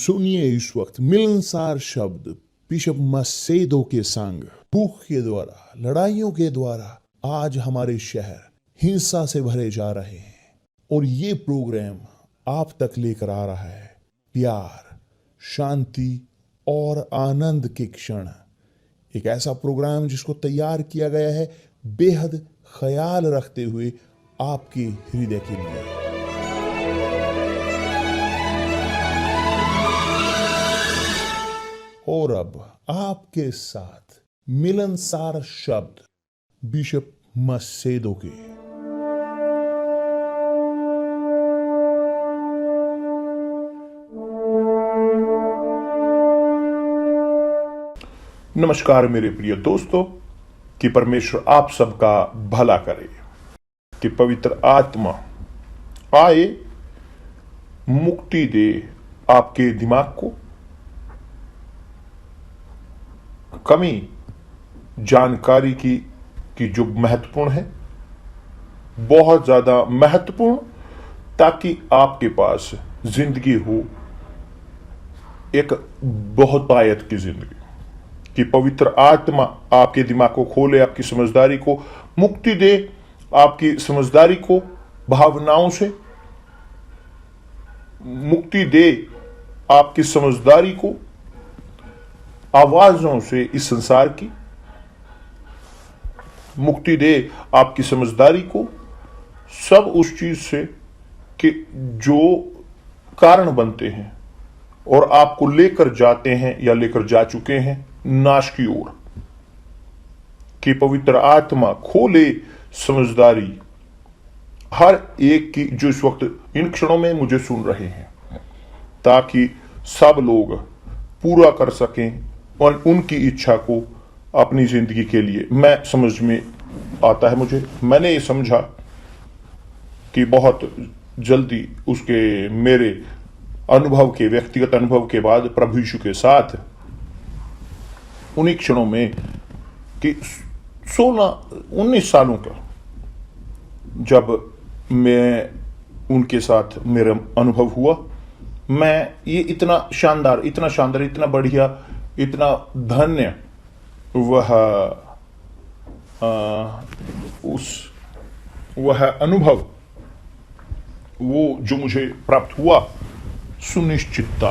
सुनिए इस वक्त मिलनसार शब्द बिशप मसेदो के संग। भूख के द्वारा, लड़ाइयों के द्वारा आज हमारे शहर हिंसा से भरे जा रहे हैं और ये प्रोग्राम आप तक लेकर आ रहा है प्यार, शांति और आनंद के क्षण। एक ऐसा प्रोग्राम जिसको तैयार किया गया है बेहद ख्याल रखते हुए आपके हृदय के लिए। और अब आपके साथ मिलनसार शब्द बिशप मसेदो के। नमस्कार मेरे प्रिय दोस्तों, कि परमेश्वर आप सबका भला करे, कि पवित्र आत्मा आए, मुक्ति दे आपके दिमाग को। कमी जानकारी की जो महत्वपूर्ण है, बहुत ज्यादा महत्वपूर्ण, ताकि आपके पास जिंदगी हो एक बहुतायत की जिंदगी। कि पवित्र आत्मा आपके दिमाग को खोले, आपकी समझदारी को मुक्ति दे, आपकी समझदारी को भावनाओं से मुक्ति दे, आपकी समझदारी को आवाजों से इस संसार की मुक्ति दे, आपकी समझदारी को सब उस चीज से कि जो कारण बनते हैं और आपको लेकर जाते हैं या लेकर जा चुके हैं नाश की ओर। कि पवित्र आत्मा खोले समझदारी हर एक की जो इस वक्त इन क्षणों में मुझे सुन रहे हैं, ताकि सब लोग पूरा कर सकें और उनकी इच्छा को अपनी जिंदगी के लिए। मैं समझ में आता है, मैंने ये समझा कि बहुत जल्दी उसके मेरे अनुभव के, व्यक्तिगत अनुभव के बाद प्रभु यीशु के साथ उन्हीं क्षणों में कि 16-19 सालों का जब मैं उनके साथ मेरा अनुभव हुआ, मैं ये इतना शानदार, इतना बढ़िया, इतना धन्य वह अनुभव, वो जो मुझे प्राप्त हुआ, सुनिश्चितता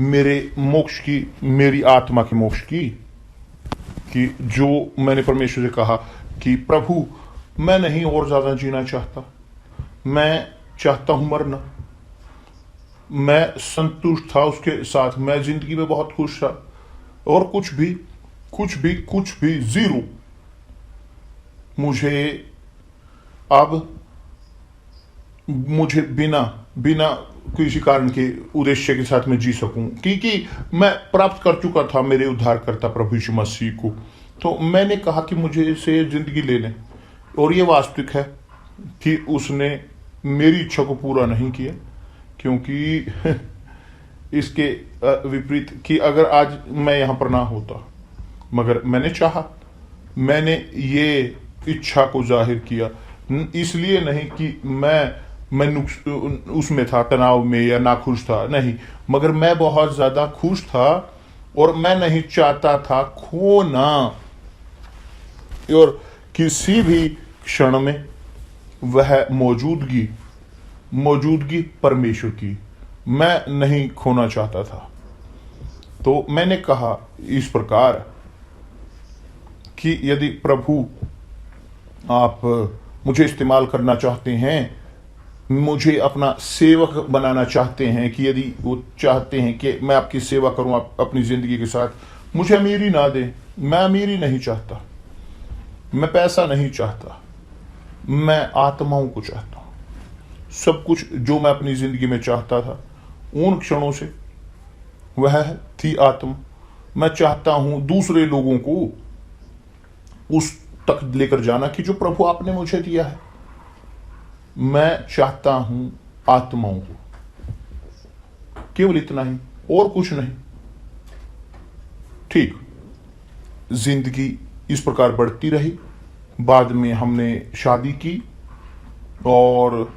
मेरे मोक्ष की, मेरी आत्मा के मोक्ष की। कि जो मैंने परमेश्वर से कहा कि प्रभु मैं नहीं और ज्यादा जीना चाहता, मैं चाहता हूं मरना। मैं संतुष्ट था उसके साथ, मैं जिंदगी में बहुत खुश था, और कुछ भी जीरो। मुझे बिना किसी कारण के उद्देश्य के साथ मैं जी सकूं, क्योंकि मैं प्राप्त कर चुका था मेरे उद्धारकर्ता प्रभु यीशु मसीह को। तो मैंने कहा कि मुझे से जिंदगी ले लें, और ये वास्तविक है कि उसने मेरी इच्छा को पूरा नहीं किया, क्योंकि इसके विपरीत कि अगर आज मैं यहां पर ना होता, मगर मैंने चाहा, मैंने ये इच्छा को जाहिर किया, इसलिए नहीं कि मैं उसमें था, तनाव में या नाखुश था, नहीं, मगर मैं बहुत ज्यादा खुश था और मैं नहीं चाहता था खोना। और किसी भी क्षण में वह मौजूदगी परमेश्वर की मैं नहीं खोना चाहता था। तो मैंने कहा इस प्रकार कि यदि प्रभु आप मुझे इस्तेमाल करना चाहते हैं, मुझे अपना सेवक बनाना चाहते हैं, कि यदि वो चाहते हैं कि मैं आपकी सेवा करूं अपनी जिंदगी के साथ, मुझे अमीरी ना दे। मैं अमीरी नहीं चाहता, मैं पैसा नहीं चाहता, मैं आत्माओं को चाहता हूं। सब कुछ जो मैं अपनी जिंदगी में चाहता था उन क्षणों से वह थी आत्मा। मैं चाहता हूं दूसरे लोगों को उस तक लेकर जाना कि जो प्रभु आपने मुझे दिया है। मैं चाहता हूं आत्माओं को, केवल इतना ही, और कुछ नहीं। ठीक, जिंदगी इस प्रकार बढ़ती रही। बाद में हमने शादी की और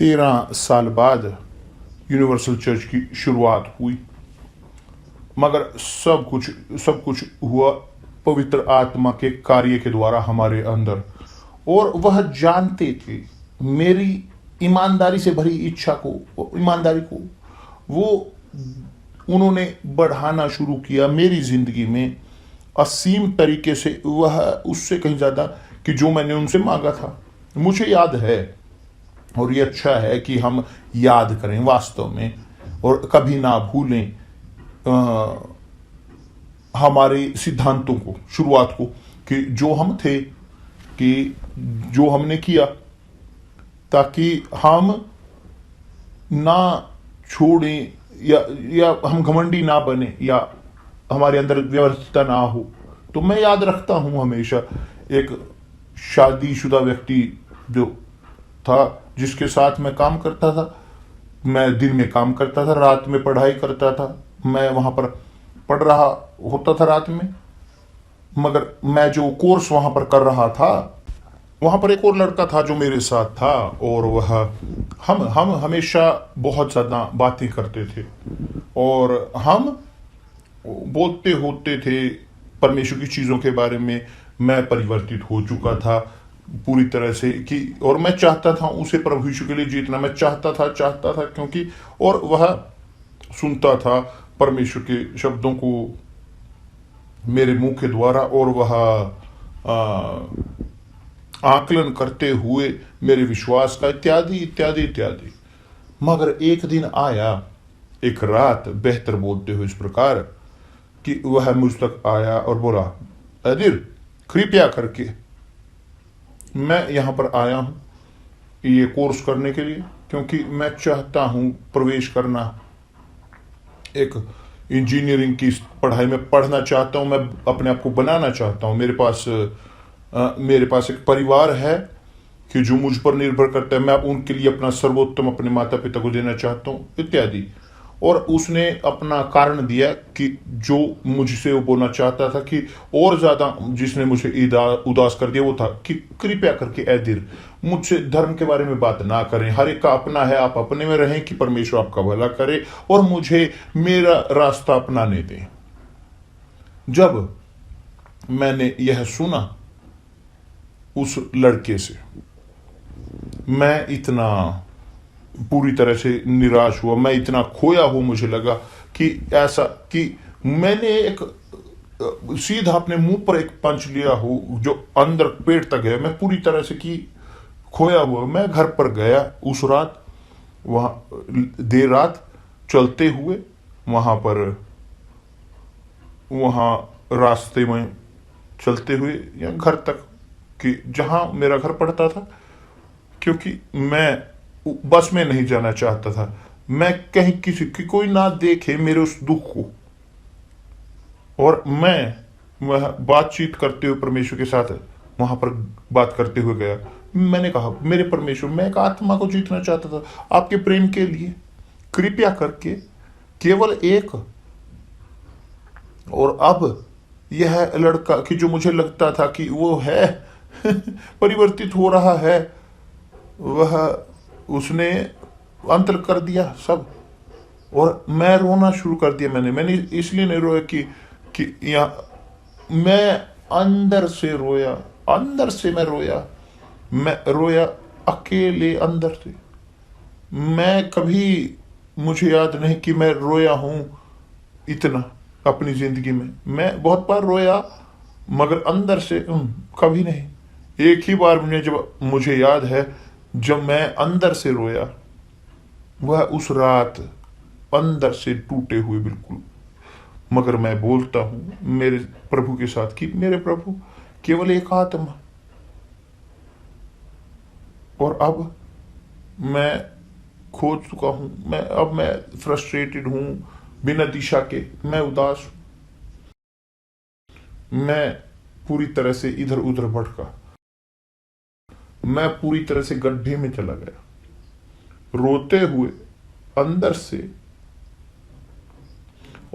13 साल बाद यूनिवर्सल चर्च की शुरुआत हुई, मगर सब कुछ हुआ पवित्र आत्मा के कार्य के द्वारा हमारे अंदर। और वह जानते थे मेरी ईमानदारी से भरी ईमानदारी को वो उन्होंने बढ़ाना शुरू किया मेरी जिंदगी में असीम तरीके से, वह उससे कहीं ज्यादा कि जो मैंने उनसे मांगा था। मुझे याद है, और ये अच्छा है कि हम याद करें वास्तव में, और कभी ना भूलें हमारे सिद्धांतों को, शुरुआत को, कि जो हम थे, कि जो हमने किया, ताकि हम ना छोड़ें या हम घमंडी ना बने या हमारे अंदर व्यवस्था ना हो। तो मैं याद रखता हूं हमेशा एक शादीशुदा व्यक्ति जो था, जिसके साथ मैं काम करता था। मैं दिन में काम करता था, रात में पढ़ाई करता था। मैं वहां पर पढ़ रहा होता था रात में, मगर मैं जो कोर्स वहां पर कर रहा था, वहां पर एक और लड़का था जो मेरे साथ था, और वह हम हमेशा बहुत ज्यादा बातें करते थे और हम बोलते होते थे परमेश्वर की चीजों के बारे में। मैं परिवर्तित हो चुका था पूरी तरह से, कि और मैं चाहता था उसे प्रभु यीशु के लिए जीतना। मैं चाहता था क्योंकि, और वह सुनता था परमेश्वर के शब्दों को मेरे मुंह के द्वारा, और वह आकलन करते हुए मेरे विश्वास का इत्यादि इत्यादि इत्यादि। मगर एक दिन आया, एक रात, बेहतर बोलते हुए इस प्रकार कि वह मुझ तक आया और बोला, अदिर, कृपया करके मैं यहां पर आया हूं ये कोर्स करने के लिए, क्योंकि मैं चाहता हूं प्रवेश करना, एक इंजीनियरिंग की पढ़ाई में पढ़ना चाहता हूं। मैं अपने आप को बनाना चाहता हूं। मेरे पास एक परिवार है कि जो मुझ पर निर्भर करता है। मैं उनके लिए अपना सर्वोत्तम अपने माता पिता को देना चाहता हूं, इत्यादि। और उसने अपना कारण दिया कि जो मुझसे वो बोलना चाहता था, कि और ज्यादा जिसने मुझे उदास कर दिया वो था कि कृपया करके ऐदिर, मुझसे धर्म के बारे में बात ना करें। हर एक का अपना है, आप अपने में रहें, कि परमेश्वर आपका भला करे और मुझे मेरा रास्ता अपनाने दें। जब मैंने यह सुना उस लड़के से, मैं इतना पूरी तरह से निराश हुआ, मैं इतना खोया हुआ मुझे लगा कि ऐसा कि मैंने एक सीधा अपने मुंह पर एक पंच लिया हो जो अंदर पेट तक है। मैं पूरी तरह से कि खोया हुआ। मैं घर पर गया उस रात, वहां देर रात चलते हुए, वहां रास्ते में चलते हुए या घर तक, कि जहां मेरा घर पड़ता था, क्योंकि मैं बस में नहीं जाना चाहता था। मैं कहीं किसी की कोई ना देखे मेरे उस दुख को, और मैं वह बातचीत करते हुए परमेश्वर के साथ वहां पर बात करते हुए गया। मैंने कहा, मेरे परमेश्वर, मैं एक आत्मा को जीतना चाहता था आपके प्रेम के लिए, कृपया करके केवल एक। और अब यह लड़का कि जो मुझे लगता था कि वो है परिवर्तित हो रहा है, वह उसने अंतर कर दिया सब, और मैं रोना शुरू कर दिया। मैंने इसलिए नहीं रोया कि मैं अंदर से रोया, अंदर से मैं रोया अकेले अंदर से। मैं कभी, मुझे याद नहीं कि मैं रोया हूं इतना अपनी जिंदगी में। मैं बहुत बार रोया, मगर अंदर से कभी नहीं। एक ही बार मुझे याद है जब मैं अंदर से रोया, वह उस रात अंदर से टूटे हुए बिल्कुल। मगर मैं बोलता हूं मेरे प्रभु के साथ कि मेरे प्रभु, केवल एक आत्मा। और अब मैं खो चुका हूं, अब मैं फ्रस्ट्रेटेड हूं, बिना दिशा के मैं उदास हूं। मैं पूरी तरह से इधर उधर भटका, मैं पूरी तरह से गड्ढे में चला गया, रोते हुए अंदर से।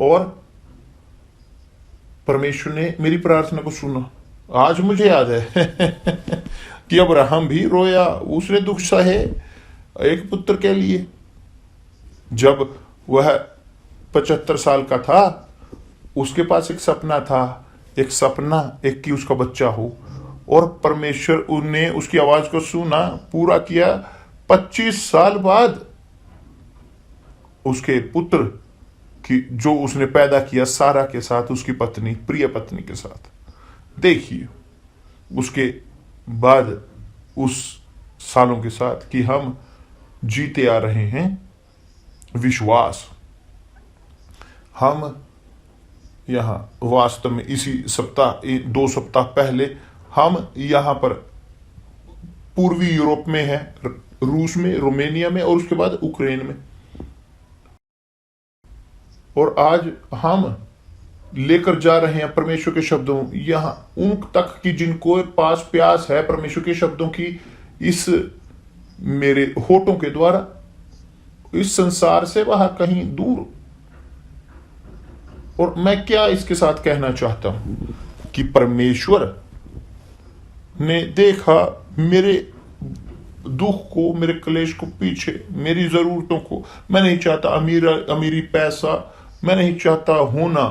और परमेश्वर ने मेरी प्रार्थना को सुना। आज मुझे याद है कि अब्राहम भी रोया, उसने दुख सहे, एक पुत्र के लिए। जब वह 75 साल का था, उसके पास एक सपना था, एक कि उसका बच्चा हो, और परमेश्वर ने उसकी आवाज को सुना, पूरा किया। 25 साल बाद उसके पुत्र की जो उसने पैदा किया सारा के साथ, उसकी पत्नी, प्रिय पत्नी के साथ। देखिए उसके बाद उस सालों के साथ कि हम जीते आ रहे हैं विश्वास। हम यहां वास्तव में इसी सप्ताह, 2 सप्ताह पहले हम यहां पर पूर्वी यूरोप में हैं, रूस में, रोमानिया में, और उसके बाद यूक्रेन में। और आज हम लेकर जा रहे हैं परमेश्वर के शब्दों यहां उन तक कि जिनको पास प्यास है परमेश्वर के शब्दों की, इस मेरे होठों के द्वारा, इस संसार से बाहर कहीं दूर। और मैं क्या इसके साथ कहना चाहता हूं कि परमेश्वर ने देखा मेरे दुख को, मेरे क्लेश को, पीछे मेरी जरूरतों को। मैं नहीं चाहता अमीरी, पैसा, मैं नहीं चाहता होना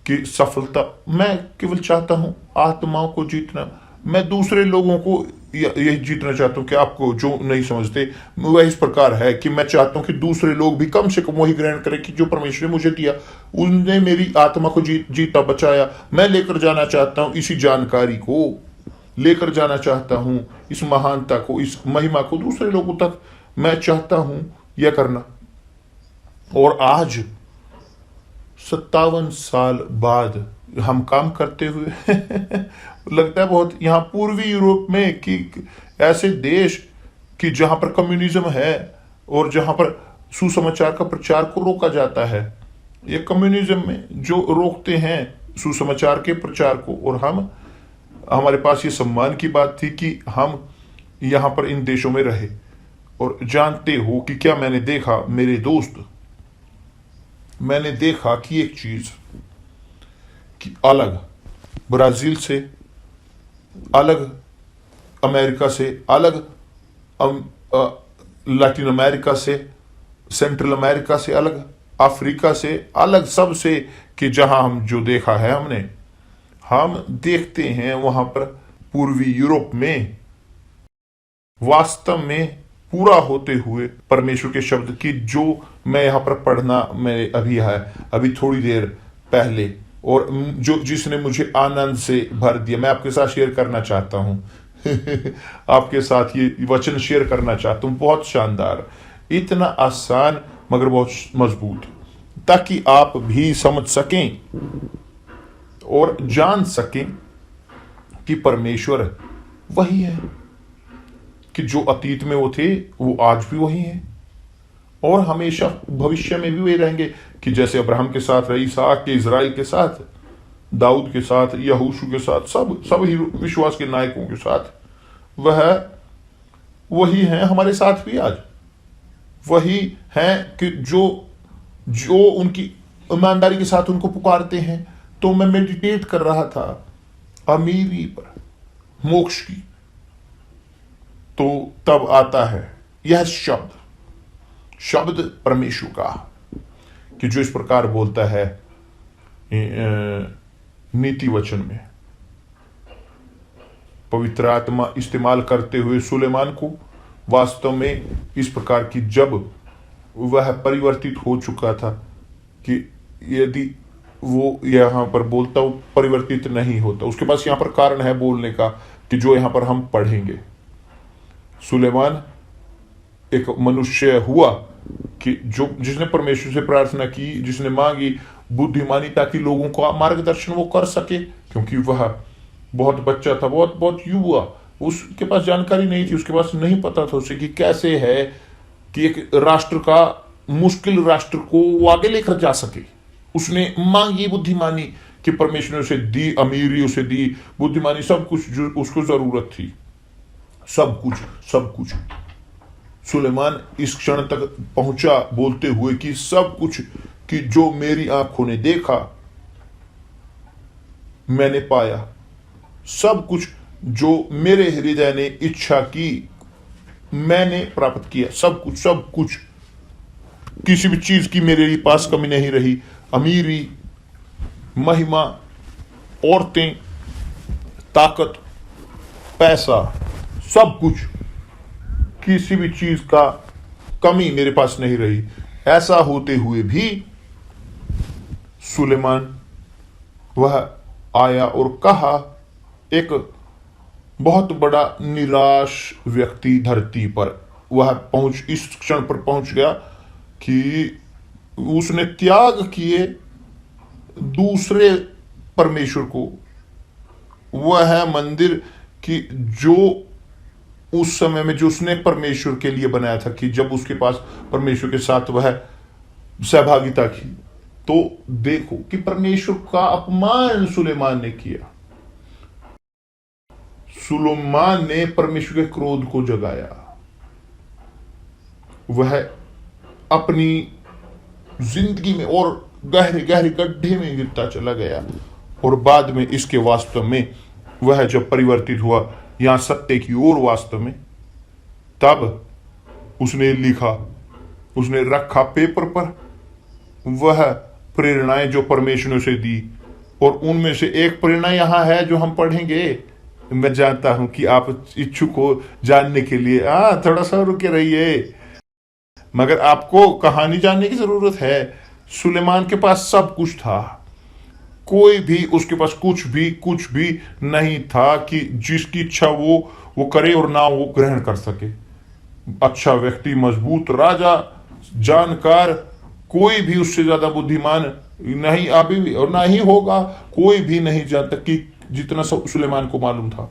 की सफलता, मैं केवल चाहता हूं आत्माओं को जीतना। मैं दूसरे लोगों को यही जीतना चाहता हूं कि आपको जो नहीं समझते वह इस प्रकार है कि मैं चाहता हूं कि दूसरे लोग भी कम से कम वही ग्रहण करें कि जो परमेश्वर ने मुझे दिया, उनने मेरी आत्मा को जीता बचाया। मैं लेकर जाना चाहता हूं इसी जानकारी को, लेकर जाना चाहता हूं इस महानता को, इस महिमा को दूसरे लोगों तक। मैं चाहता हूं यह करना। और आज 57 साल बाद हम काम करते हुए लगता है बहुत, यहां पूर्वी यूरोप में कि ऐसे देश कि जहां पर कम्युनिज्म है और जहां पर सुसमाचार का प्रचार को रोका जाता है, ये कम्युनिज्म में जो रोकते हैं सुसमाचार के प्रचार को। और हमारे पास ये सम्मान की बात थी कि हम यहां पर इन देशों में रहे। और जानते हो कि क्या मैंने देखा मेरे दोस्त, मैंने देखा कि एक चीज कि अलग ब्राजील से, अलग अमेरिका से, अलग लैटिन अमेरिका से, सेंट्रल अमेरिका से, अलग अफ्रीका से, अलग सबसे, कि जहां हम जो देखा है हम देखते हैं वहां पर पूर्वी यूरोप में वास्तव में पूरा होते हुए परमेश्वर के शब्द की, जो मैं यहां पर पढ़ना मेरे अभी थोड़ी देर पहले, और जो जिसने मुझे आनंद से भर दिया, मैं आपके साथ शेयर करना चाहता हूं आपके साथ ये वचन शेयर करना चाहता हूं। बहुत शानदार, इतना आसान मगर बहुत मजबूत, ताकि आप भी समझ सकें और जान सकें कि परमेश्वर वही है, कि जो अतीत में वो थे वो आज भी वही हैं और हमेशा भविष्य में भी वही रहेंगे। कि जैसे अब्राहम के साथ रहे, इसहाक के, इजराइल के साथ, दाऊद के साथ, यहोशू के साथ, सब ही विश्वास के नायकों के साथ वह वही हैं हमारे साथ भी आज। वही हैं कि जो उनकी ईमानदारी के साथ उनको पुकारते हैं। तो मैं मेडिटेट कर रहा था अमीरी पर, मोक्ष की, तो तब आता है यह शब्द परमेश्वर का, कि जो इस प्रकार बोलता है नीति वचन में, पवित्र आत्मा इस्तेमाल करते हुए सुलेमान को, वास्तव में इस प्रकार की, जब वह परिवर्तित हो चुका था, कि यदि वो यहां पर बोलता वो परिवर्तित नहीं होता, उसके पास यहां पर कारण है बोलने का, कि जो यहां पर हम पढ़ेंगे। सुलेमान एक मनुष्य हुआ कि जिसने परमेश्वर से प्रार्थना की, जिसने मांगी बुद्धिमानी, ताकि लोगों का मार्गदर्शन वो कर सके, क्योंकि वह बहुत बच्चा था, बहुत युवा, उसके पास जानकारी नहीं थी, उसके पास नहीं पता था उसे कि कैसे है कि एक राष्ट्र का, मुश्किल राष्ट्र को वो आगे लेकर जा सके। उसने मांगी बुद्धिमानी कि परमेश्वर ने उसे दी, अमीरी उसे दी, बुद्धिमानी, सब कुछ जो उसको जरूरत थी, सब कुछ। सुलेमान इस क्षण तक पहुंचा बोलते हुए कि सब कुछ, कि जो मेरी आंखों ने देखा मैंने पाया, सब कुछ जो मेरे हृदय ने इच्छा की मैंने प्राप्त किया, सब कुछ, सब कुछ, किसी भी चीज की मेरे पास कमी नहीं रही। अमीरी, महिमा, औरतें, ताकत, पैसा, सब कुछ, किसी भी चीज का कमी मेरे पास नहीं रही। ऐसा होते हुए भी सुलेमान वह आया और कहा, एक बहुत बड़ा निराश व्यक्ति धरती पर वह इस क्षण पर पहुंच गया कि उसने त्याग किए दूसरे परमेश्वर को। वह है मंदिर कि जो उस समय में जो उसने परमेश्वर के लिए बनाया था, कि जब उसके पास परमेश्वर के साथ वह सहभागिता की, तो देखो कि परमेश्वर का अपमान सुलेमान ने किया। सुलेमान ने परमेश्वर के क्रोध को जगाया। वह अपनी जिंदगी में और गहरे गहरे गड्ढे में गिरता चला गया। और बाद में इसके वास्तव में वह जब परिवर्तित हुआ यहां सत्य की ओर वास्तव में, तब उसने लिखा, उसने रखा पेपर पर वह प्रेरणाएं जो परमेश्वर ने उसे दी। और उनमें से एक प्रेरणा यहां है जो हम पढ़ेंगे। मैं जानता हूं कि आप इच्छुक हो जानने के लिए। थोड़ा सा रुके रहिए, मगर आपको कहानी जानने की जरूरत है। सुलेमान के पास सब कुछ था, कोई भी उसके पास कुछ भी नहीं था कि जिसकी इच्छा वो करे और ना वो ग्रहण कर सके। अच्छा व्यक्ति, मजबूत राजा, जानकार, कोई भी उससे ज्यादा बुद्धिमान नहीं अभी भी और ना ही होगा। कोई भी नहीं जानता कि जितना सुलेमान को मालूम था,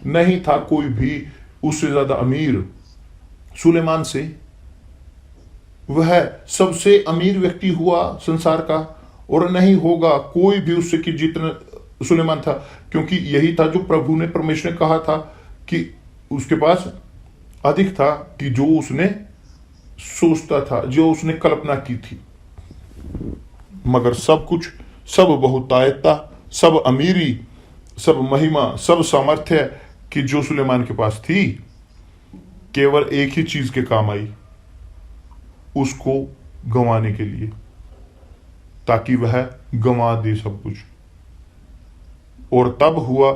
नहीं था कोई भी उससे ज्यादा अमीर सुलेमान से। वह सबसे अमीर व्यक्ति हुआ संसार का, और नहीं होगा कोई भी उससे कि जितना सुलेमान था, क्योंकि यही था जो प्रभु ने, परमेश्वर ने कहा था कि उसके पास अधिक था कि जो उसने सोचता था, जो उसने कल्पना की थी। मगर सब कुछ, सब बहुतायता, सब अमीरी, सब महिमा, सब सामर्थ्य कि जो सुलेमान के पास थी, केवल एक ही चीज के काम आई, उसको गंवाने के लिए, ताकि वह गंवा दे सब कुछ। और तब हुआ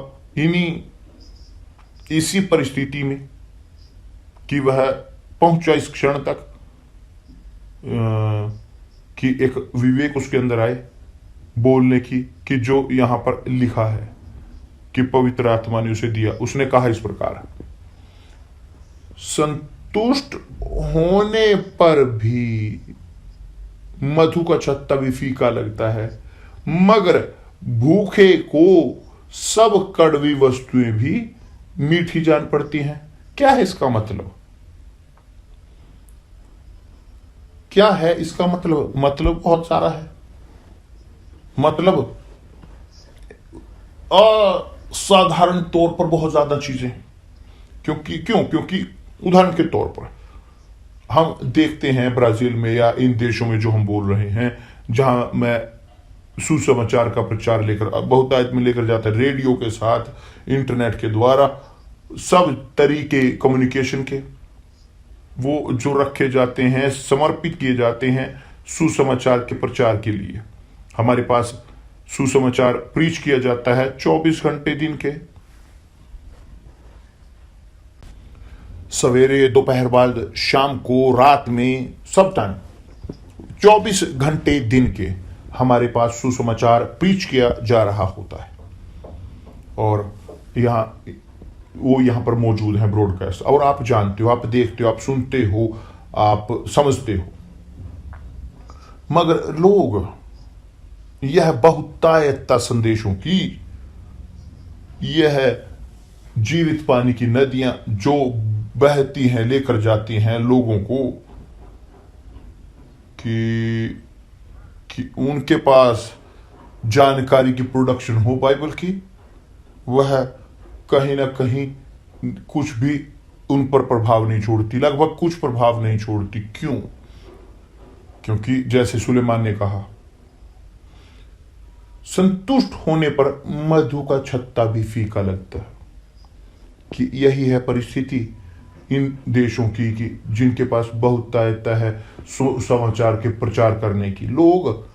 इसी परिस्थिति में कि वह पहुंचा इस क्षण तक कि एक विवेक उसके अंदर आए बोलने की, कि जो यहां पर लिखा है कि पवित्र आत्मा ने उसे दिया। उसने कहा इस प्रकार, संतुष्ट होने पर भी मधु का छत्ता भी फीका लगता है, मगर भूखे को सब कड़वी वस्तुएं भी मीठी जान पड़ती हैं। क्या है इसका मतलब? क्या है इसका मतलब? मतलब बहुत सारा है। मतलब असाधारण तौर पर बहुत ज्यादा चीजें। क्योंकि उदाहरण के तौर पर हम देखते हैं ब्राजील में या इन देशों में जो हम बोल रहे हैं, जहां मैं सुसमाचार का प्रचार लेकर, बहुतायत में लेकर जाता है, रेडियो के साथ, इंटरनेट के द्वारा, सब तरीके कम्युनिकेशन के वो जो रखे जाते हैं, समर्पित किए जाते हैं सुसमाचार के प्रचार के लिए। हमारे पास सुसमाचार प्रीच किया जाता है 24 घंटे दिन के, सवेरे, दोपहर बाद, शाम को, रात में, सब टाइम 24 घंटे दिन के हमारे पास सुसमाचार प्रीच किया जा रहा होता है। और यहां पर मौजूद है ब्रॉडकास्ट, और आप जानते हो, आप देखते हो, आप सुनते हो, आप समझते हो। मगर लोग यह बहुतायता संदेशों की, यह जीवित पानी की नदियां जो बहती हैं, लेकर जाती हैं लोगों को कि उनके पास जानकारी की प्रोडक्शन हो बाइबल की, वह कहीं ना कहीं कुछ भी उन पर प्रभाव नहीं छोड़ती, लगभग कुछ प्रभाव नहीं छोड़ती। क्यों? क्योंकि जैसे सुलेमान ने कहा, संतुष्ट होने पर मधु का छत्ता भी फीका लगता है। कि यही है परिस्थिति, इन देशों की कि जिनके पास बहुत ताकत है समाचार के प्रचार करने की, लोग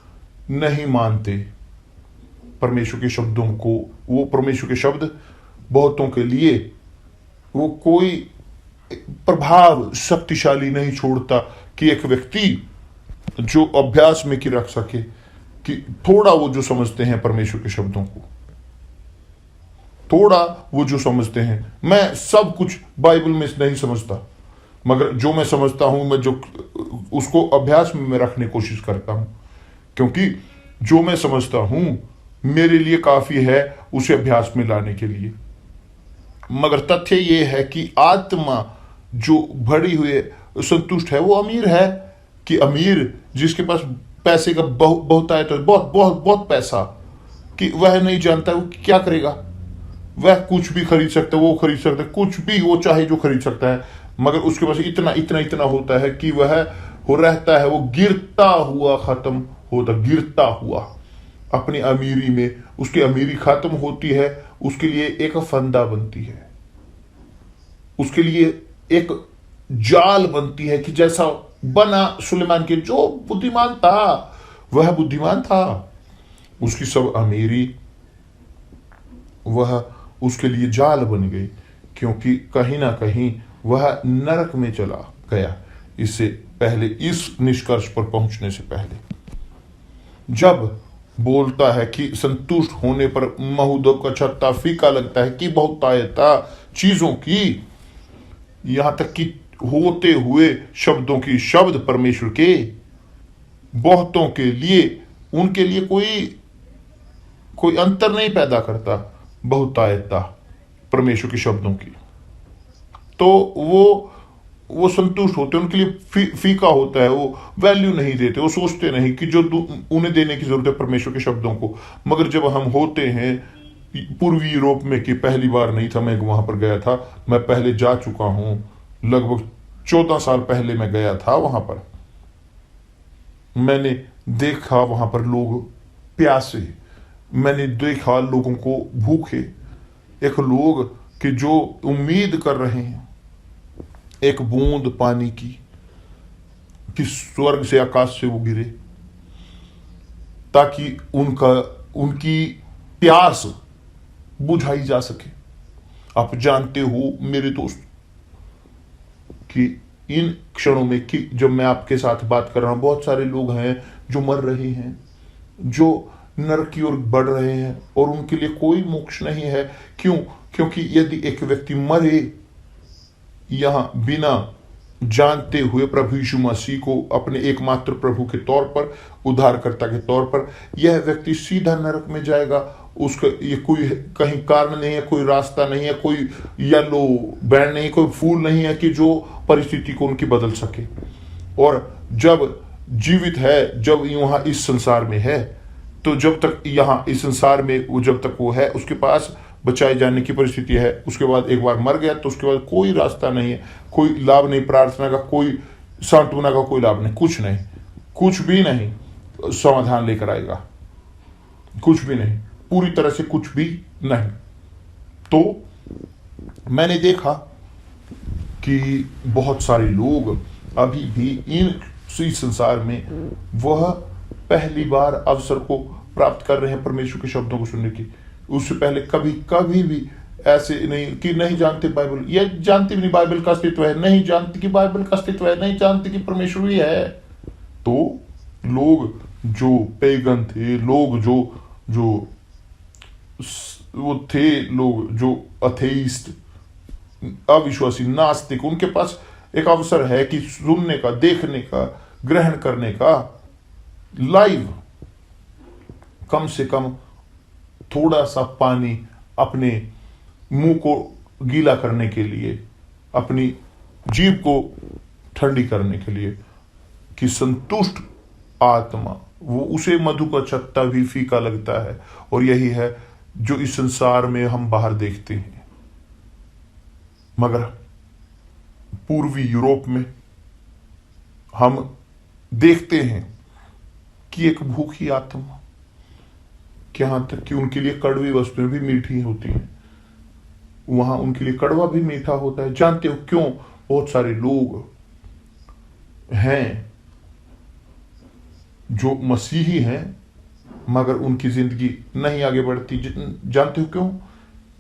नहीं मानते परमेश्वर के शब्दों को। वो परमेश्वर के शब्द बहुतों के लिए वो कोई प्रभाव शक्तिशाली नहीं छोड़ता कि एक व्यक्ति जो अभ्यास में की रख सके कि थोड़ा वो जो समझते हैं परमेश्वर के शब्दों को, थोड़ा वो जो समझते हैं। मैं सब कुछ बाइबल में नहीं समझता, मगर जो मैं समझता हूं मैं जो उसको अभ्यास में मैं रखने की कोशिश करता हूं, क्योंकि जो मैं समझता हूं मेरे लिए काफी है उसे अभ्यास में लाने के लिए। मगर तथ्य ये है कि आत्मा जो भरी हुए संतुष्ट है वो अमीर है। कि अमीर जिसके पास पैसे का बहुत आए तो बहुत बहुत बहुत पैसा, कि वह नहीं जानता वो क्या करेगा। वह कुछ भी खरीद सकता है, वो खरीद सकता है, कुछ भी वो चाहे जो खरीद सकता है, मगर उसके पास इतना इतना इतना होता है कि वह हो रहता है, वो गिरता हुआ खत्म होता, गिरता हुआ अपनी अमीरी में। उसकी अमीरी खत्म होती है, उसके लिए एक फंदा बनती है, उसके लिए एक जाल बनती है कि जैसा बना सुलेमान के। जो बुद्धिमान था वह बुद्धिमान था, उसकी सब अमीरी वह उसके लिए जाल बन गई, क्योंकि कहीं ना कहीं वह नरक में चला गया। इससे पहले, इस निष्कर्ष पर पहुंचने से पहले, जब बोलता है कि संतुष्ट होने पर महुदों का छत्ता फीका लगता है, कि बहुतायता चीजों की, यहां तक कि होते हुए शब्दों की, शब्द परमेश्वर के बहुतों के लिए, उनके लिए कोई अंतर नहीं पैदा करता बहुतायता परमेश्वर के शब्दों की। तो वो संतुष्ट होते हैं, उनके लिए फीका होता है, वो वैल्यू नहीं देते, वो सोचते नहीं कि जो उन्हें देने की जरूरत है परमेश्वर के शब्दों को। मगर जब हम होते हैं पूर्वी यूरोप में, कि पहली बार नहीं था मैं वहां पर गया था, मैं पहले जा चुका हूं, लगभग 14 साल पहले मैं गया था वहां पर। मैंने देखा वहां पर लोग प्यासे, मैंने देखा लोगों को भूखे, एक लोग कि जो उम्मीद कर रहे हैं एक बूंद पानी की, कि स्वर्ग से आकाश से वो गिरे ताकि उनकी प्यास बुझाई जा सके। आप जानते हो मेरे दोस्त कि इन क्षणों में, कि जब मैं आपके साथ बात कर रहा हूं, बहुत सारे लोग हैं जो मर रहे हैं, जो नरक की ओर बढ़ रहे हैं, और उनके लिए कोई मोक्ष नहीं है। क्यों? क्योंकि यदि एक व्यक्ति मरे यहां बिना जानते हुए प्रभु यीशु मसीह को अपने एकमात्र प्रभु के तौर पर, उद्धारकर्ता के तौर पर, यह व्यक्ति सीधा नरक में जाएगा। उसका ये कोई कहीं कारण नहीं है, कोई रास्ता नहीं है, कोई येलो बैंड नहीं, कोई फूल नहीं है कि जो परिस्थिति को उनकी बदल सके। और जब जीवित है, जब वहां इस संसार में है, तो जब तक यहाँ इस संसार में वो, जब तक वो है, उसके पास बचाए जाने की परिस्थिति है। उसके बाद एक बार मर गया तो उसके बाद कोई रास्ता नहीं है, कोई लाभ नहीं, प्रार्थना का कोई, सांत्वना का कोई लाभ नहीं, कुछ नहीं, कुछ भी नहीं समाधान लेकर आएगा, कुछ भी नहीं, पूरी तरह से कुछ भी नहीं। तो मैंने देखा कि बहुत सारे लोग अभी भी इस संसार में वह पहली बार अवसर को प्राप्त कर रहे हैं परमेश्वर के शब्दों को सुनने की। उससे पहले कभी भी ऐसे नहीं कि नहीं जानते बाइबल, या जानते भी नहीं बाइबल का अस्तित्व है, नहीं जानते कि बाइबल का अस्तित्व है, नहीं जानते कि परमेश्वर भी है। तो लोग जो पेगन थे, लोग जो वो थे, लोग जो अथेइस्ट, अविश्वासी, नास्तिक, उनके पास एक अवसर है कि सुनने का, देखने का, ग्रहण करने का, लाइव, कम से कम थोड़ा सा पानी अपने मुंह को गीला करने के लिए, अपनी जीभ को ठंडी करने के लिए, कि संतुष्ट आत्मा, वो उसे मधु का छत्ता भी फीका लगता है। और यही है जो इस संसार में हम बाहर देखते हैं। मगर पूर्वी यूरोप में हम देखते हैं कि एक भूखी आत्मा, कि यहां तक कि उनके लिए कड़वी वस्तुएं भी मीठी होती हैं, वहां उनके लिए कड़वा भी मीठा होता है। जानते हो क्यों? बहुत सारे लोग हैं जो मसीही हैं मगर उनकी जिंदगी नहीं आगे बढ़ती। जानते हो क्यों?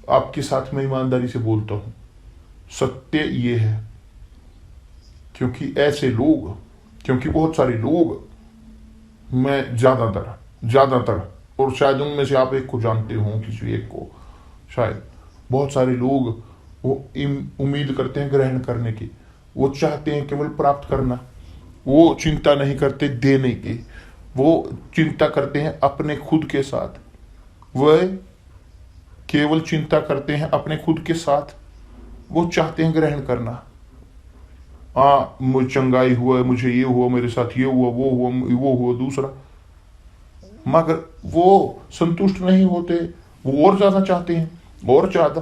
आपके साथ मैं ईमानदारी से बोलता हूं, सत्य ये है क्योंकि ऐसे लोग, क्योंकि बहुत सारे लोग, मैं ज्यादातर और शायद उनमें से आप एक को जानते हो, किसी एक को शायद, बहुत सारे लोग वो उम्मीद करते हैं ग्रहण करने की, वो चाहते हैं केवल प्राप्त करना, वो चिंता नहीं करते देने की, वो चिंता करते हैं अपने खुद के साथ, वह केवल चिंता करते हैं अपने खुद के साथ, वो चाहते हैं ग्रहण करना। मुझे चंगाई हुआ, मुझे ये हुआ, मेरे साथ ये हुआ, वो हुआ दूसरा, मगर वो संतुष्ट नहीं होते, वो और ज्यादा चाहते हैं, और ज्यादा,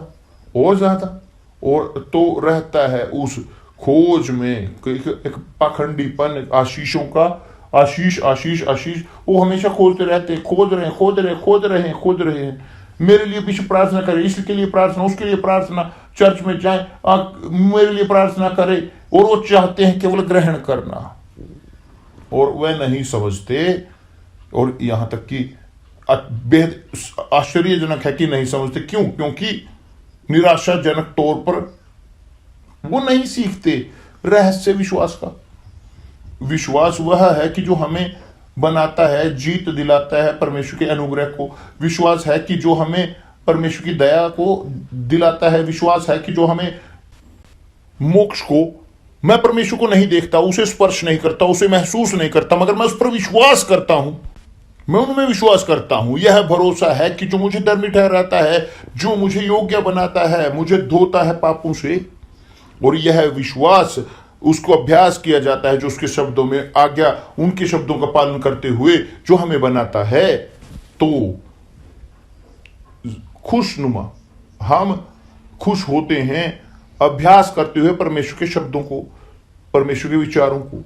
और तो रहता है उस खोज में एक पाखंडीपन, आशीषों का, आशीष, वो हमेशा खोजते रहते, खोज रहे हैं। मेरे लिए पीछे प्रार्थना करें, इसके लिए प्रार्थना, उसके लिए प्रार्थना, चर्च में जाए, मेरे लिए प्रार्थना करे, और वो चाहते हैं केवल ग्रहण करना, और वह नहीं समझते, और यहां तक कि बेहद आश्चर्यजनक है कि नहीं समझते। क्यों? क्योंकि निराशाजनक तौर पर वो नहीं सीखते रहस्य विश्वास का। विश्वास वह है कि जो हमें बनाता है, जीत दिलाता है परमेश्वर के अनुग्रह को। विश्वास है कि जो हमें परमेश्वर की दया को दिलाता है। विश्वास है कि जो हमें मोक्ष को, मैं परमेश्वर को नहीं देखता, उसे स्पर्श नहीं करता, उसे महसूस नहीं करता, मगर मैं उस पर विश्वास करता हूं, मैं उनमें विश्वास करता हूं। यह भरोसा है कि जो मुझे धर्मी ठहराता है, जो मुझे योग्य बनाता है, मुझे धोता है पापों से, और यह विश्वास उसको अभ्यास किया जाता है जो उसके शब्दों में आज्ञा, उनके शब्दों का पालन करते हुए जो हमें बनाता है। तो खुशनुमा, हम खुश होते हैं अभ्यास करते हुए परमेश्वर के शब्दों को, परमेश्वर के विचारों को।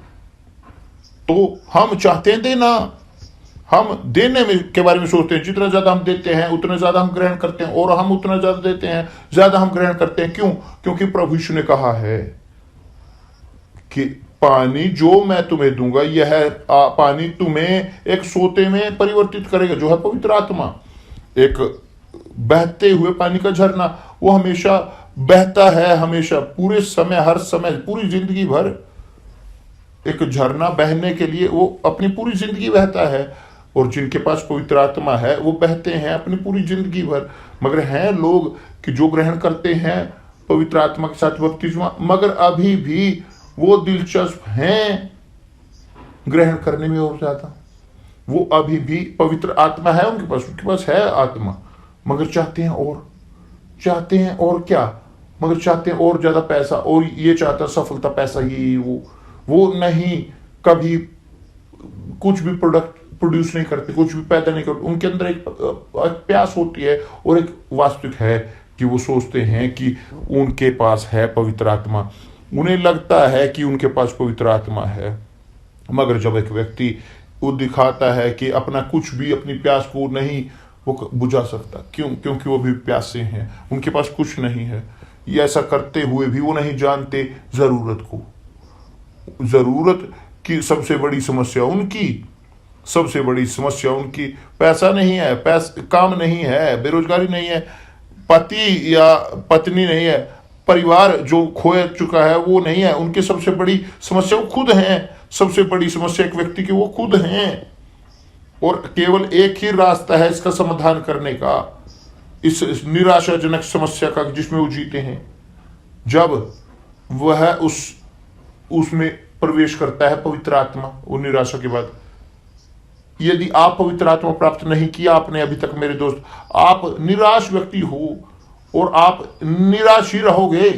तो हम चाहते हैं देना, हम देने में के बारे में सोचते हैं, जितना ज्यादा हम देते हैं उतना ज्यादा हम ग्रहण करते हैं, और हम उतना ज्यादा देते हैं ज्यादा हम ग्रहण करते हैं। क्यों? क्योंकि प्रभु यीशु ने कहा है कि पानी जो मैं तुम्हें दूंगा, यह पानी तुम्हें एक सोते में परिवर्तित करेगा, जो है पवित्र आत्मा, एक बहते हुए पानी का झरना। वो हमेशा बहता है, हमेशा, पूरे समय, हर समय, पूरी जिंदगी भर। एक झरना बहने के लिए वो अपनी पूरी जिंदगी बहता है, और जिनके पास पवित्र आत्मा है वो बहते हैं अपनी पूरी जिंदगी भर। मगर हैं लोग कि जो ग्रहण करते हैं पवित्र आत्मा के साथ बपतिस्मा, मगर अभी भी वो दिलचस्प हैं ग्रहण करने में और ज्यादा। वो अभी भी पवित्र आत्मा है उनके पास है आत्मा, मगर चाहते हैं और क्या? मगर चाहते हैं और ज्यादा पैसा, और ये चाहता सफलता, पैसा, ये वो नहीं, कभी कुछ भी प्रोडक्ट प्रोड्यूस नहीं करते, कुछ भी पैदा नहीं करते। उनके अंदर एक प्यास होती है, और एक वास्तविक है कि वो सोचते हैं कि उनके पास है पवित्र आत्मा, उन्हें लगता है कि उनके पास पवित्र आत्मा है। मगर जब एक व्यक्ति वो दिखाता है कि अपना कुछ भी अपनी प्यास को नहीं वो बुझा सकता, क्यों? क्योंकि वो भी प्यासे हैं, उनके पास कुछ नहीं है। ये ऐसा करते हुए भी वो नहीं जानते जरूरत की सबसे बड़ी समस्या उनकी पैसा नहीं है, काम नहीं है, बेरोजगारी नहीं है, पति या पत्नी नहीं है, परिवार जो खो चुका है वो नहीं है। उनकी सबसे बड़ी समस्या वो खुद हैं। सबसे बड़ी समस्या एक व्यक्ति की वो खुद हैं, और केवल एक ही रास्ता है इसका समाधान करने का, इस निराशाजनक समस्या का जिसमें वो जीते हैं। जब वह उसमें प्रवेश करता है पवित्र आत्मा, वो निराशा के बाद। यदि आप पवित्र आत्मा प्राप्त नहीं किया आपने अभी तक, मेरे दोस्त, आप निराश व्यक्ति हो, और आप निराश ही रहोगे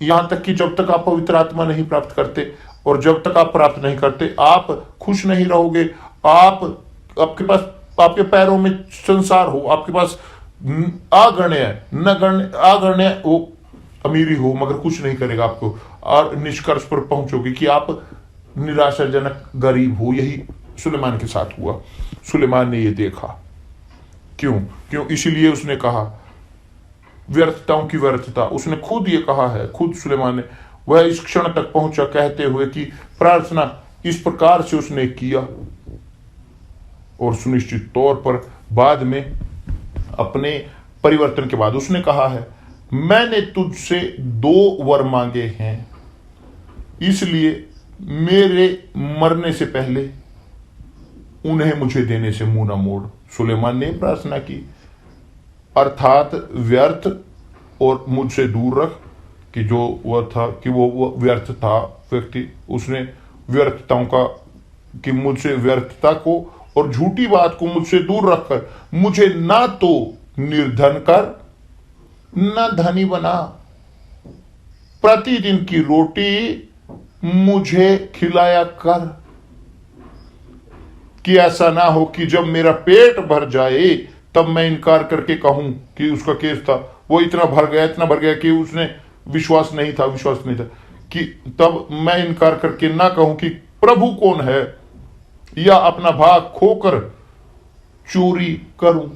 यहां तक कि जब तक आप पवित्र आत्मा नहीं प्राप्त करते, और जब तक आप प्राप्त नहीं करते आप खुश नहीं रहोगे। आपके पास, आपके पैरों में संसार हो, आपके पास आगण्य वो अमीरी हो, मगर कुछ नहीं करेगा आपको, और निष्कर्ष पर पहुंचोगे कि आप निराशाजनक गरीब हो। यही सुलेमान के साथ हुआ। सुलेमान ने ये देखा। क्यों? इसीलिए उसने कहा व्यर्थताओं की व्यर्थता। उसने खुद ये कहा है, खुद सुलेमान ने, वह इस क्षण तक पहुंचा कहते हुए कि प्रार्थना इस प्रकार से उसने किया। और सुनिश्चित तौर पर बाद में अपने परिवर्तन के बाद उसने कहा है, मैंने तुझसे 2 वर मांगे हैं, इसलिए मेरे मरने से पहले उन्हें मुझे देने से मुंह न मोड़। सुलेमान ने प्रार्थना की, अर्थात व्यर्थ और मुझसे दूर रख, कि जो वह था कि वो व्यर्थ था व्यक्ति, उसने व्यर्थताओं का कि मुझसे व्यर्थता को और झूठी बात को मुझसे दूर रखकर मुझे ना तो निर्धन कर ना धनी बना, प्रतिदिन की रोटी मुझे खिलाया कर, कि ऐसा ना हो कि जब मेरा पेट भर जाए तब मैं इनकार करके कहूं कि उसका केस था, वो इतना भर गया कि उसने विश्वास नहीं था कि तब मैं इनकार करके ना कहूं कि प्रभु कौन है, या अपना भाग खोकर चोरी करूं,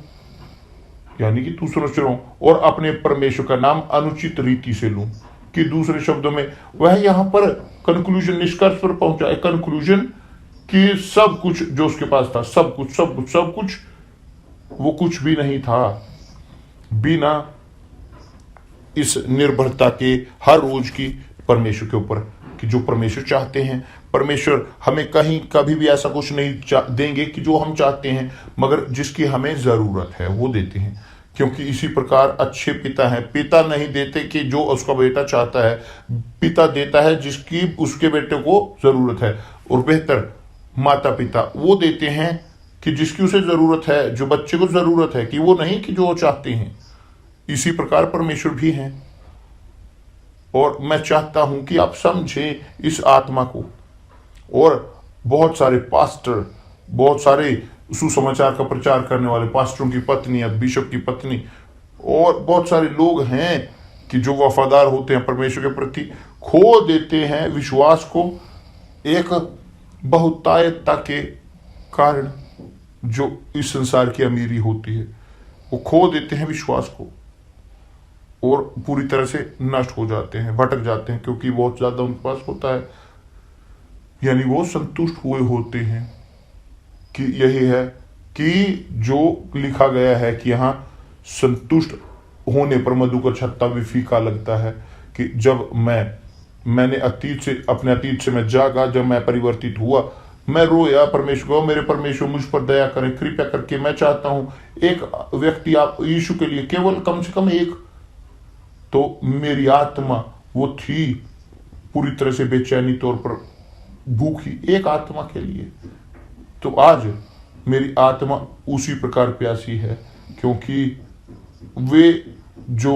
यानी कि दूसरों से लूं और अपने परमेश्वर का नाम अनुचित रीति से लूं। कि दूसरे शब्दों में वह यहां पर कंक्लूजन, निष्कर्ष पर पहुंचा है, कंक्लूजन कि सब कुछ जो उसके पास था, सब कुछ वो कुछ भी नहीं था बिना इस निर्भरता के हर रोज की परमेश्वर के ऊपर, कि जो परमेश्वर चाहते हैं, परमेश्वर हमें कहीं कभी भी ऐसा कुछ नहीं देंगे कि जो हम चाहते हैं, मगर जिसकी हमें जरूरत है वो देते हैं। क्योंकि इसी प्रकार अच्छे पिता हैं, पिता नहीं देते कि जो उसका बेटा चाहता है, पिता देता है जिसकी उसके बेटे को जरूरत है। और बेहतर माता पिता वो देते हैं कि जिसकी उसे जरूरत है, जो बच्चे को जरूरत है, कि वो नहीं कि जो वो चाहते हैं। इसी प्रकार परमेश्वर भी हैं। और मैं चाहता हूं कि आप समझें इस आत्मा को। और बहुत सारे पास्टर, बहुत सारे सुसमाचार का प्रचार करने वाले पास्टरों की पत्नी या बिशप की पत्नी, और बहुत सारे लोग हैं कि जो वफादार होते हैं परमेश्वर के प्रति, खो देते हैं विश्वास को एक बहुतायतता के कारण, जो इस संसार की अमीरी होती है, वो खो देते हैं विश्वास को और पूरी तरह से नष्ट हो जाते हैं, भटक जाते हैं, क्योंकि बहुत ज्यादा उनके पास होता है। यानी वो संतुष्ट हुए होते हैं कि यही है कि जो लिखा गया है कि यहाँ संतुष्ट होने पर मधु का छत्ता भी फीका लगता है। कि जब मैंने अपने अतीत से मैं जागा, जब मैं परिवर्तित हुआ, मैं रोया परमेश्वर को, मेरे परमेश्वर मुझ पर दया करें, कृपया करके मैं चाहता हूं एक व्यक्ति आप यीशु के लिए, केवल कम से कम एक। तो मेरी आत्मा वो थी पूरी तरह से बेचैनी तौर पर भूखी एक आत्मा के लिए। तो आज मेरी आत्मा उसी प्रकार प्यासी है, क्योंकि वे जो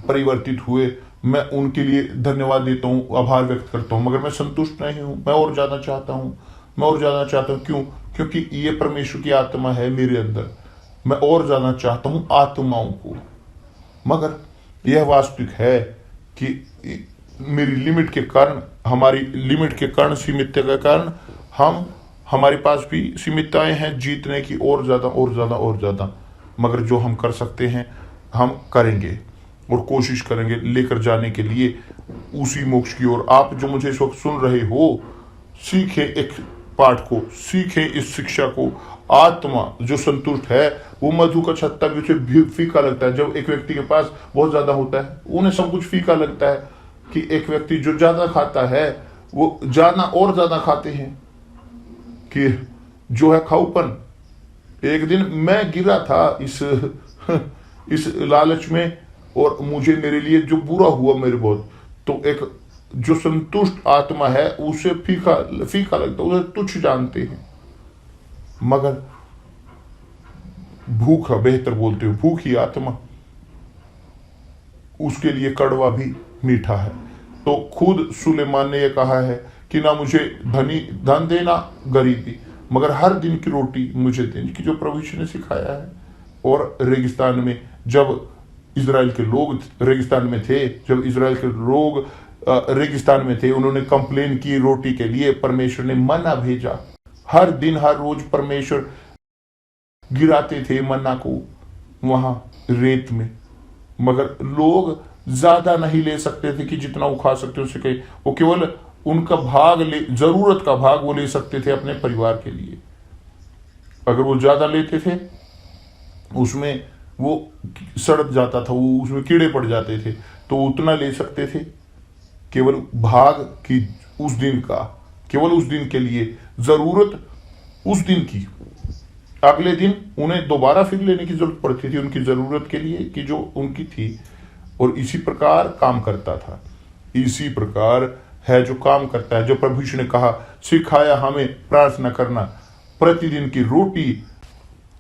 परिवर्तित हुए, मैं उनके लिए धन्यवाद देता हूं, आभार व्यक्त करता हूं, मगर मैं संतुष्ट नहीं हूं। मैं और ज्यादा चाहता हूं। क्यों? क्योंकि ये परमेश्वर की आत्मा है मेरे अंदर। मैं और ज्यादा चाहता हूं आत्माओं को, मगर यह वास्तविक है कि मेरी लिमिट के कारण, हमारी लिमिट के कारण, सीमितता के कारण हमारे पास भी सीमितताएं हैं जीतने की, और ज्यादा। मगर जो हम कर सकते हैं हम करेंगे और कोशिश करेंगे लेकर जाने के लिए उसी मोक्ष की ओर। आप जो मुझे इस वक्त सुन रहे हो, सीखें एक पाठ को, सीखें इस शिक्षा को। आत्मा जो संतुष्ट है वो मधु का छत्ता भी उसे फीका लगता है। जब एक व्यक्ति के पास बहुत ज्यादा होता है, उन्हें सब कुछ फीका लगता है। कि एक व्यक्ति जो ज्यादा खाता है वो ज्यादा खाते हैं, कि जो है खाऊपन। एक दिन मैं गिरा था इस लालच में, और मुझे मेरे लिए जो बुरा हुआ मेरे बहुत। तो एक जो संतुष्ट आत्मा है उसे फीका लगता है, उसे तुच्छ जानते हैं। मगर भूखा, बेहतर बोलते हो भूखी आत्मा, उसके लिए कड़वा भी मीठा है। तो खुद सुलेमान ने यह कहा है कि ना मुझे धन देना गरीबी, मगर हर दिन की रोटी मुझे देनी, कि जो प्रभु ने सिखाया है। और रेगिस्तान में जब इजराइल के लोग रेगिस्तान में थे, उन्होंने कंप्लेन की रोटी के लिए, परमेश्वर ने मन्ना भेजा। हर दिन हर रोज परमेश्वर गिराते थे मन्ना को वहां रेत में, मगर लोग ज्यादा नहीं ले सकते थे कि जितना वो खा सकते उससे कहीं, वो केवल उनका भाग ले, जरूरत का भाग वो ले सकते थे अपने परिवार के लिए। अगर वो ज्यादा लेते थे उसमें वो सड़ जाता था, वो उसमें कीड़े पड़ जाते थे, तो उतना ले सकते थे केवल भाग की उस दिन का, केवल उस दिन के लिए, जरूरत उस दिन की। अगले दिन उन्हें दोबारा फिर लेने की जरूरत पड़ती थी उनकी जरूरत के लिए कि जो उनकी थी, और इसी प्रकार काम करता था। इसी प्रकार है जो काम करता है, जो प्रभु यीशु ने कहा, सिखाया हमें प्रार्थना करना, प्रतिदिन की रोटी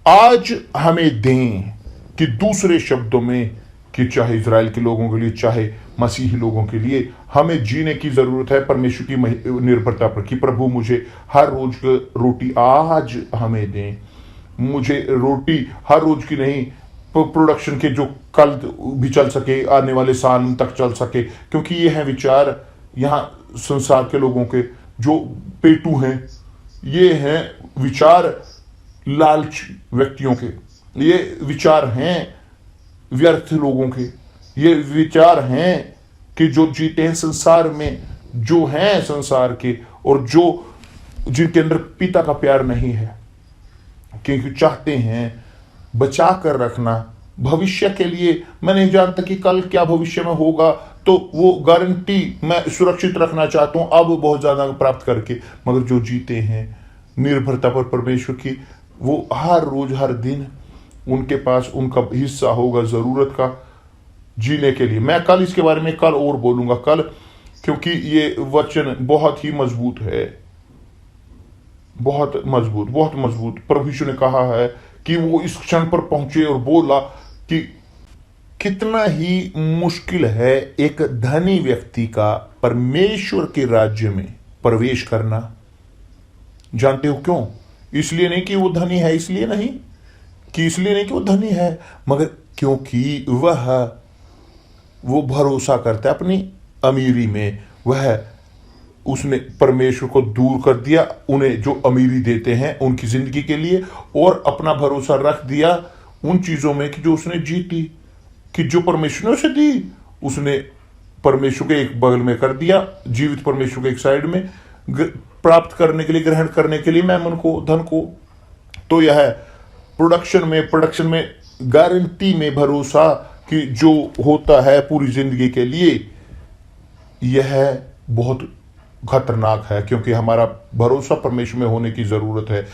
आज हमें दें, कि दूसरे शब्दों में कि चाहे इजराइल के लोगों के लिए चाहे मसीही लोगों के लिए हमें जीने की जरूरत है परमेश्वर की निर्भरता पर, कि प्रभु मुझे हर रोज रोटी आज हमें दें। मुझे रोटी हर रोज की नहीं, प्रोडक्शन के जो कल भी चल सके, आने वाले साल तक चल सके, क्योंकि ये है विचार यहाँ संसार के लोगों के जो पेटू हैं, ये हैं विचार लालच व्यक्तियों के, ये विचार हैं व्यर्थ लोगों के, ये विचार हैं कि जो जीते हैं संसार में, जो हैं संसार के, और जो जिनके अंदर पिता का प्यार नहीं है, क्योंकि चाहते हैं बचा कर रखना भविष्य के लिए। मैं नहीं जानता कि कल क्या भविष्य में होगा, तो वो गारंटी मैं सुरक्षित रखना चाहता हूं अब बहुत ज्यादा प्राप्त करके। मगर जो जीते हैं निर्भरता पर परमेश्वर की, वो हर रोज हर दिन उनके पास उनका हिस्सा होगा जरूरत का जीने के लिए। मैं कल इसके बारे में कल और बोलूंगा कल, क्योंकि ये वचन बहुत ही मजबूत है, बहुत मजबूत, बहुत मजबूत। प्रभु यीशु ने कहा है कि वो इस क्षण पर पहुंचे और बोला कि कितना ही मुश्किल है एक धनी व्यक्ति का परमेश्वर के राज्य में प्रवेश करना। जानते हो क्यों? इसलिए नहीं कि वो धनी है, इसलिए नहीं कि वो धनी है, मगर क्योंकि वो भरोसा करता है अपनी अमीरी में। उसने परमेश्वर को दूर कर दिया, उन्हें जो अमीरी देते हैं उनकी जिंदगी के लिए, और अपना भरोसा रख दिया उन चीजों में कि जो उसने जीती, कि जो परमेश्वर ने उसे दी, उसने परमेश्वर के एक बगल में कर दिया, जीवित परमेश्वर के एक साइड में, प्राप्त करने के लिए, ग्रहण करने के लिए मैमन को, धन को। तो यह है प्रोडक्शन में गारंटी में भरोसा कि जो होता है पूरी जिंदगी के लिए, यह बहुत खतरनाक है, क्योंकि हमारा भरोसा परमेश्वर में होने की जरूरत है।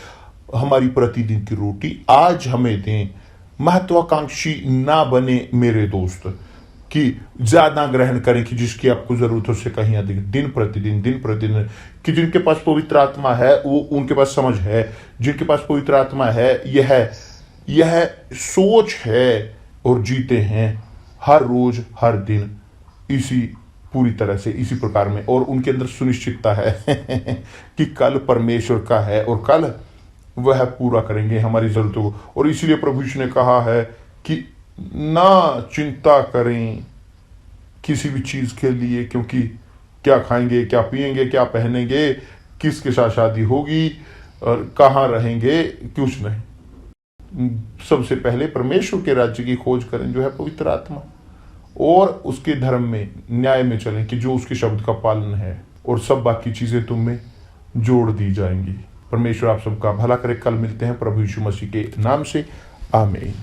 हमारी प्रतिदिन की रोटी आज हमें दें। महत्वाकांक्षी ना बने मेरे दोस्त, कि ज्यादा ग्रहण करें कि जिसकी आपको जरूरत हो उससे कहीं अधिक, दिन प्रतिदिन, कि जिनके पास पवित्र आत्मा है वो उनके पास समझ है, जिनके पास पवित्र आत्मा है यह सोच है, और जीते हैं हर रोज हर दिन इसी पूरी तरह से, इसी प्रकार में, और उनके अंदर सुनिश्चितता है कि कल परमेश्वर का है और कल वह पूरा करेंगे हमारी जरूरतों को। और इसीलिए प्रभु यीशु ने कहा है कि ना चिंता करें किसी भी चीज के लिए, क्योंकि क्या खाएंगे, क्या पिएंगे, क्या पहनेंगे, किसके साथ शादी होगी और कहाँ रहेंगे, कुछ नहीं। सबसे पहले परमेश्वर के राज्य की खोज करें, जो है पवित्र आत्मा, और उसके धर्म में, न्याय में चलें, कि जो उसके शब्द का पालन है, और सब बाकी चीजें तुम में जोड़ दी जाएंगी। परमेश्वर आप सबका भला करे। कल मिलते हैं प्रभु यीशु मसीह के नाम से, आमीन।